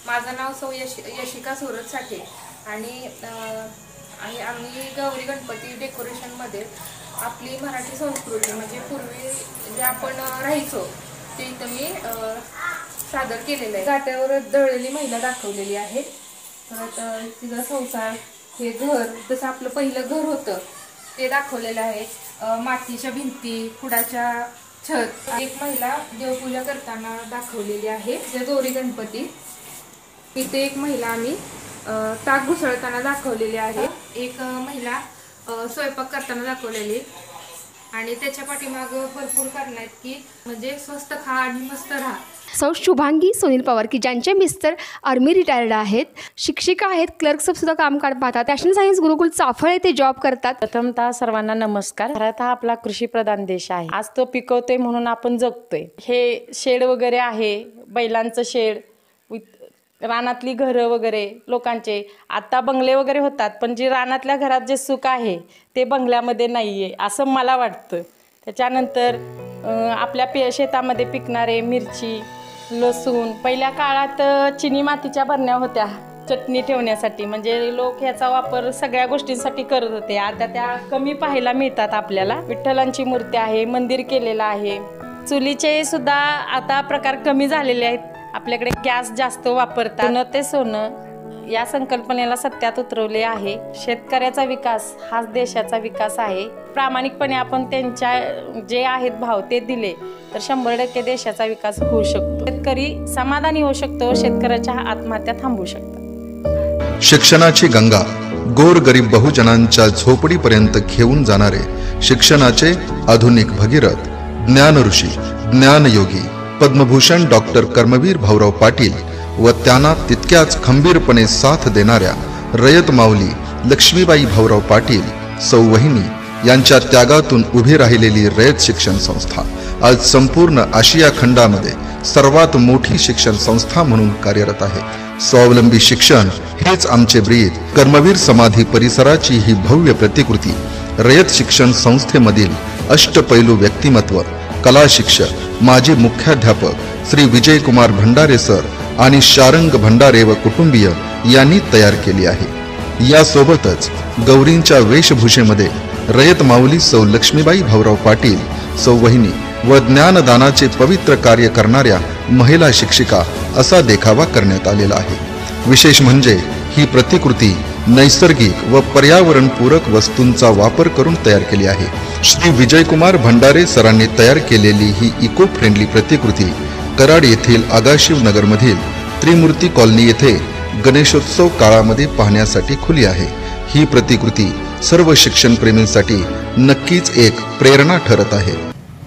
माझं नाव सौ यशिका सूरज साठे आणि आम्ही गौरी गणपती डेकोरेशनमध्ये आपली मराठी संस्कृती म्हणजे पूर्वी जे आपण राहायचो ते इथं मी सादर केलेलं आहे। काट्यावर दळलेली महिला दाखवलेली आहे। परत तिचा संसार, हे घर जसं आपलं पहिलं घर होतं ते दाखवलेलं आहे। मातीच्या भिंती, कुडाच्या छत। एक महिला देवपूजा करताना दाखवलेली आहे गौरी गणपती। इथे एक महिला आम्ही ताक घुसळताना दाखवलेली आहे। एक महिला स्वयंपाक करताना दाखवलेली आणि त्याच्या पाठीमागे भरपूर कारण आहेत की म्हणजे स्वस्त खा आणि मस्त राहा। सौ शुभांगी सुनील पवार की ज्यांचे मिस्टर आर्मी रिटायर्ड आहेत, शिक्षिका आहेत, क्लर्कचं सुद्धा काम पाहतात। नॅशनल सायन्स गुरुकुल चाफळ येथे जॉब करतात। प्रथमतः सर्वांना नमस्कार। भारत हा आपला कृषीप्रधान देश आहे। आज तो पिकवतोय म्हणून आपण जगतोय। हे शेड वगैरे आहे, बैलांचं शेड, रानातली घरं वगैरे लोकांचे आता बंगले वगैरे होतात, पण जे रानातल्या घरात जे सुख आहे ते बंगल्यामध्ये नाहीये असं मला वाटतं। त्याच्यानंतर आपल्या शेतामध्ये पिकणारे मिरची, लसूण, पहिल्या काळात चिनी मातीच्या भरण्या होत्या चटणी ठेवण्यासाठी, म्हणजे लोक ह्याचा वापर सगळ्या गोष्टींसाठी करत होते। आता त्या कमी पाहायला मिळतात आपल्याला। विठ्ठलांची मूर्ती आहे, मंदिर केलेलं आहे। चुलीचे सुद्धा आता प्रकार कमी झालेले आहेत। आपल्याकडे गॅस जास्त वापरतात। सोनं ते सोनं या संकल्पनेला सत्यात उतरवले आहे। शेतकऱ्याचा विकास हाच देशाचा विकास आहे। प्रामाणिकपणे आपण त्यांच्या जे आहेत भाव ते दिले तर 100% देशाचा विकास होऊ शकतो। शेतकरी समाधानी होऊ शकतो, शेतकऱ्याच्या आत्महत्या थांबवू शकतात। शिक्षणाची गंगा गोरगरीब बहुजनांच्या झोपडीपर्यंत घेऊन जाणारे शिक्षणाचे आधुनिक भगीरथ ज्ञान ऋषी, ज्ञानयोगी, पद्मभूषण डॉक्टर कर्मवीर भाऊराव पाटील व त्यांना तितक्याच खंबीरपणे साथ देणाऱ्या रयत माऊली लक्ष्मीबाई भाऊराव पाटील सौ वहिनी यांच्या त्यागातून उभी राहिलेली रयत शिक्षण संस्था आज संपूर्ण आशिया खंडामध्ये सर्वात मोठी शिक्षण संस्था म्हणून कार्यरत आहे। स्वावलंबी शिक्षण हेच आमचे ब्रीद कर्मवीर समाधी परिसराची ही भव्य प्रतिकृती रयत शिक्षण संस्थेमधील अष्टपैलू व्यक्तिमत्व, कला शिक्षक, माजी मुख्याध्यापक श्री विजय कुमार भंडारे सर आणि शारंग भंडारे व कुटुंबीय यांनी तयार केली आहे। यासोबतच गौरींच्या वेशभूषेमध्ये रयत माऊली सौ लक्ष्मीबाई भाऊराव पाटील सौ वहिनी व ज्ञानदानाचे पवित्र कार्य करणाऱ्या महिला शिक्षिका असा देखावा करण्यात आलेला आहे। विशेष म्हणजे ही प्रतिकृती नैसर्गिक व पर्यावरणपूरक वस्तूंचा वापर करून तयार केली आहे। श्री विजयकुमार भंडारे सरांनी तयार केलेली ही इको फ्रेंडली प्रतिकृती कराड येथील आगाशिव नगरमधील त्रिमूर्ती कॉलनी येथे गणेशोत्सव काळामध्ये पाहण्यासाठी खुली आहे। ही प्रतिकृती सर्व शिक्षणप्रेमींसाठी नक्कीच एक प्रेरणा ठरत आहे।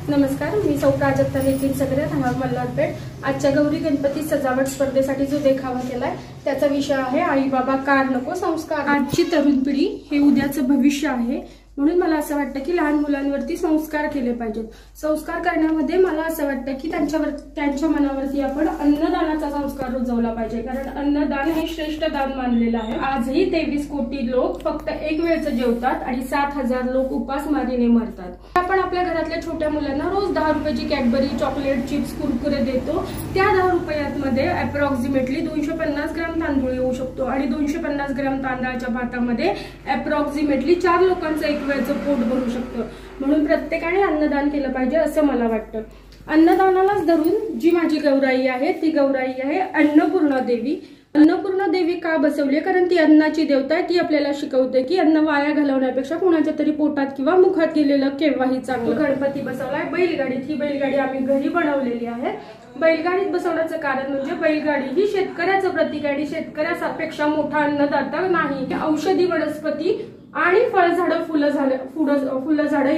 नमस्कार, मी सौ प्राजक्ता नितीन सगळे, धामण मल्हारपेठ। आजच्या गौरी गणपती सजावट स्पर्धेसाठी जो देखावा केलाय त्याचा विषय आहे आई बाबा कार नको संस्कार। आजची तरुण पिढी हे उद्याचं भविष्य आहे, म्हणून मला असं वाटतं की लहान मुलांवरती संस्कार केले पाहिजेत। संस्कार करण्यामध्ये मला असं वाटतं की त्यांच्या मनावरती आपण अन्नदानाचा संस्कार रुजवला पाहिजे, कारण अन्नदान हे श्रेष्ठ दान मानलेलं आहे। आजही 23 कोटी लोक फक्त एक वेळचं जेवतात आणि 7,000 लोक उपासमारीने मरतात। आपण आपल्या घरातल्या छोट्या मुलांना रोज 10 रुपयाची कॅडबरी, चॉकलेट, चिप्स, कुरकुरे देतो। त्या 10 रुपयामध्ये अप्रॉक्सिमेटली 250 ग्राम तांदूळ येऊ शकतो आणि 250 ग्राम तांदळाच्या भातामध्ये अप्रॉक्सिमेटली 4 लोकांचं एक वेळचं पोट भरू शकतं। म्हणून प्रत्येकाने अन्नदान केलं पाहिजे असं मला वाटतं। अन्नदानालाच धरून जी माझी गौराई आहे ती गौराई आहे अन्नपूर्णा देवी। अन्नपूर्णा देवी का बसवली? कारण ती अन्नाची देवता आहे। ती आपल्याला शिकवते की अन्न वाया घालवण्यापेक्षा कुणाच्या तरी पोटात किंवा मुखात गेलेलं केव्हाही चांगलं। गणपती बसवलाय बैलगाडीत। ही बैलगाडी आम्ही घरी बनवलेली आहे। बैलगाडीत बसवण्याचं कारण म्हणजे बैलगाडी ही शेतकऱ्याचं प्रतीक आहे आणि शेतकऱ्यापेक्षा मोठा अन्नदाता नाही। औषधी वनस्पती आणि फळझाडं, फुलं झाडं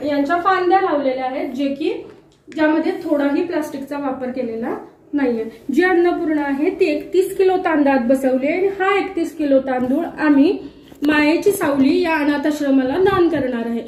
यांच्या फांद्या लावलेल्या आहेत, जे की ज्यामध्ये थोडाही प्लास्टिकचा वापर केलेला नाहीये। जी अन्नपूर्णा आहे ती 31 किलो तांदळात बसवली आणि हा 31 किलो तांदूळ आम्ही मायेची सावली या अनाथ आश्रमाला दान करणार आहे।